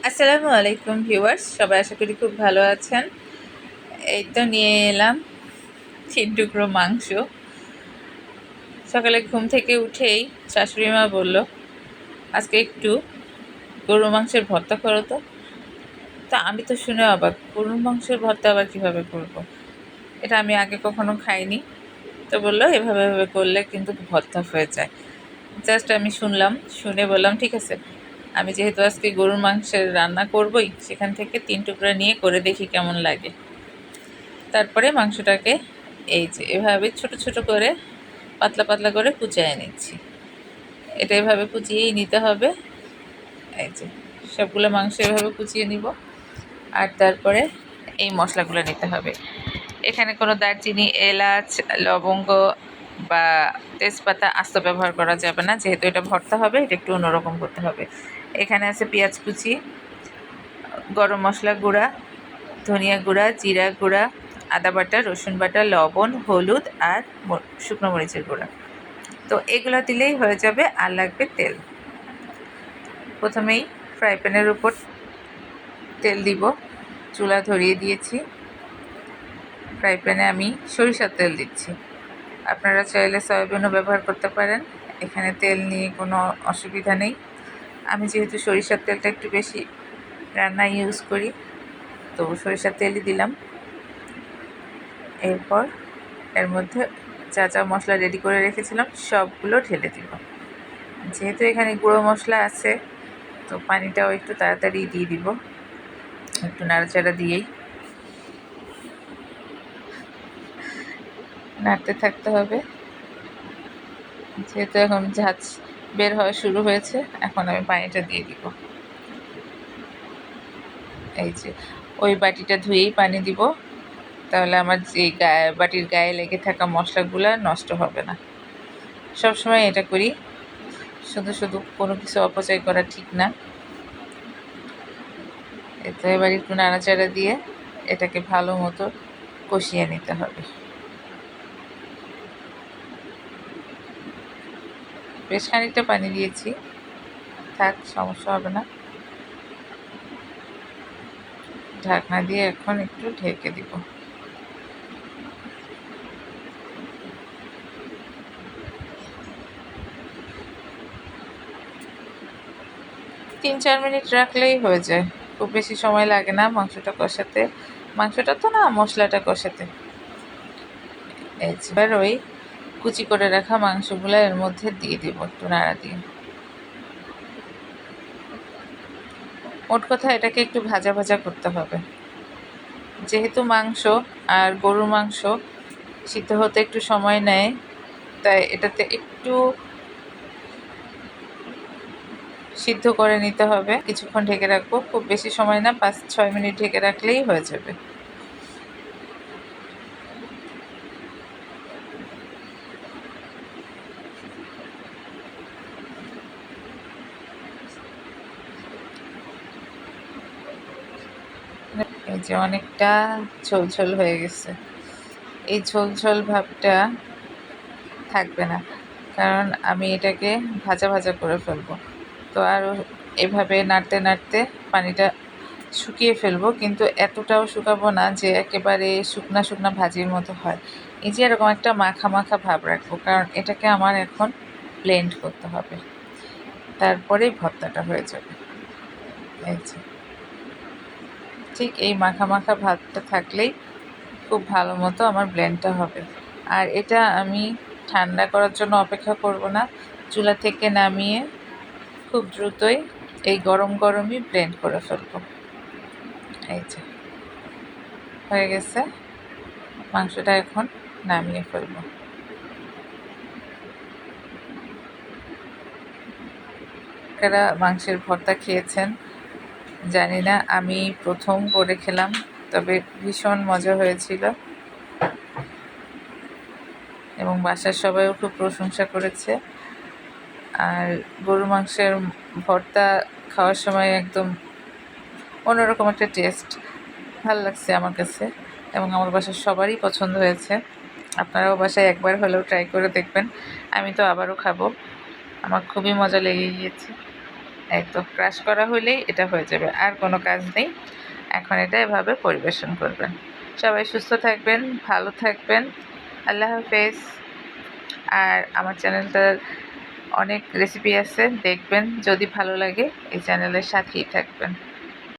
আসসালামু আলাইকুম ভিউয়ার্স, সবাই আশা করি খুব ভালো আছেন। এই তো নিয়ে এলাম 3 টুকরো মাংস। সকালে ঘুম থেকে উঠেই শাশুড়ি মা বলল, আজকে একটু গরু মাংসের ভর্তা করো তো। তা আমি তো শুনে অবাক, গরুর মাংসের ভর্তা আবার কিভাবে করব। এটা আমি আগে কখনো খাইনি। তো বললো এভাবে এভাবে করলে কিন্তু ভর্তা হয়ে যায়। জাস্ট আমি শুনলাম, শুনে বললাম ঠিক আছে, আমি যেহেতু আজকে গরুর মাংসের রান্না করবই, সেখান থেকে 3 টুকরা নিয়ে করে দেখি কেমন লাগে। তারপরে মাংসটাকে এই যে এভাবে ছোট ছোট করে পাতলা পাতলা করে কুচিয়ে নিচ্ছি। এটা এভাবে কুচিয়েই নিতে হবে। এই যে সবগুলো মাংস এভাবে কুচিয়ে নিব। আর তারপরে এই মশলাগুলো নিতে হবে। এখানে কোনো দারচিনি, এলাচ, লবঙ্গ বা তেজপাতা আস্ত ব্যবহার করা যাবে না, যেহেতু এটা ভর্তা হবে, এটা একটু অন্যরকম করতে হবে। এখানে আছে পেঁয়াজ কুচি, গরম মশলা গুঁড়া, ধনিয়া গুঁড়া, জিরা গুঁড়া, আদা বাটা, রসুন বাটা, লবণ, হলুদ আর শুকনো মরিচের গুঁড়া। তো এগুলো দিলেই হয়ে যাবে। আর লাগবে তেল। প্রথমেই ফ্রাই প্যানের উপর তেল দিব, চুলা ধরিয়ে দিয়েছি। ফ্রাই প্যানে আমি সরিষার তেল দিচ্ছি। আপনারা চাইলে সয়াবিনও ব্যবহার করতে পারেন, এখানে তেল নিয়ে কোনো অসুবিধা নেই। আমি যেহেতু সরিষার তেলটা একটু বেশি রান্নায় ইউজ করি, তো সরিষার তেলই দিলাম। এরপর এর মধ্যে যা যা মশলা রেডি করে রেখেছিলাম সবগুলো ঢেলে দিব। যেহেতু এখানে গুঁড়ো মশলা আছে, তো পানিটাও একটু তাড়াতাড়ি দিয়ে দিব। একটু নাড়াচাড়া দিয়েই নাড়তে থাকতে হবে। যেহেতু এখন ঝাঁজ বের হওয়া শুরু হয়েছে, এখন আমি পানিটা দিয়ে দিব। এই যে ওই বাটিটা ধুয়েই পানি দিব, তাহলে আমার যে বাটির গায়ে লেগে থাকা মশলাগুলো নষ্ট হবে না। সবসময় এটা করি, শুধু শুধু কোনো কিছু অপচয় করা ঠিক না। তো এবার একটু নাড়াচাড়া দিয়ে এটাকে ভালো মতো কষিয়ে নিতে হবে। বেশ খানিকটা পানি দিয়েছি, থাক, সমস্যা হবে না। ঢাকনা দিয়ে এখন একটু ঢেকে দিব। তিন চার মিনিট রাখলেই হয়ে যায়, খুব বেশি সময় লাগে না মাংসটা কষাতে। মাংসটা তো না, মশলাটা কষাতে। এবার ওই কুচি করে রাখা মাংসগুলো এর মধ্যে দিয়ে দিব, একটু নাড়া দিয়ে। মোট কথা এটাকে একটু ভাজা ভাজা করতে হবে। যেহেতু মাংস আর গরুর মাংস সিদ্ধ হতে একটু সময় নেয়, তাই এটাতে একটু সিদ্ধ করে নিতে হবে। কিছুক্ষণ ঢেকে রাখবো, খুব বেশি সময় না, 5-6 মিনিট ঢেকে রাখলেই হয়ে যাবে। এই যে অনেকটা ঝোল ঝোল হয়ে গেছে। এই ঝোল ঝোল ভাবটা থাকবে না, কারণ আমি এটাকে ভাজা ভাজা করে ফেলবো। তো আরও এভাবে নাড়তে নাড়তে পানিটা শুকিয়ে ফেলবো, কিন্তু এতটাও শুকাবো না যে একেবারে শুকনা শুকনা ভাজির মতো হয়। এই যে এরকম একটা মাখা মাখা ভাব রাখবো, কারণ এটাকে আমার এখন ব্লেন্ড করতে হবে, তারপরেই ভর্তাটা হয়ে যাবে। এই যে ঠিক এই মাখা মাখা ভাতটা থাকলেই খুব ভালো মতো আমার ব্লেন্ডটা হবে। আর এটা আমি ঠান্ডা করার জন্য অপেক্ষা করব না, চুলা থেকে নামিয়ে খুব দ্রুতই এই গরম গরমই ব্লেন্ড করে ফেলবো। এই যে হয়ে গেছে, মাংসটা এখন নামিয়ে ফেলবো। কারা মাংসের ভর্তা খেয়েছেন জানি না, আমি প্রথম করে খেলাম, তবে ভীষণ মজা হয়েছিল এবং বাসার সবাইও খুব প্রশংসা করেছে। আর গরু মাংসের ভর্তা খাওয়ার সময় একদম অন্যরকম একটা টেস্ট, ভালো লাগছে আমার কাছে, এবং আমার বাসার সবারই পছন্দ হয়েছে। আপনারাও বাসায় একবার হলেও ট্রাই করে দেখবেন। আমি তো আবারও খাবো, আমার খুবই মজা লেগে গিয়েছে। এই তো ক্রাশ করা হলেই এটা হয়ে যাবে, আর কোনো কাজ নেই। এখন এটা এভাবে পরিবেশন করবেন। সবাই সুস্থ থাকবেন, ভালো থাকবেন। আল্লাহ হাফেজ। আর আমার চ্যানেলটার অনেক রেসিপি আছে, দেখবেন। যদি ভালো লাগে এই চ্যানেলের সাথেই থাকবেন।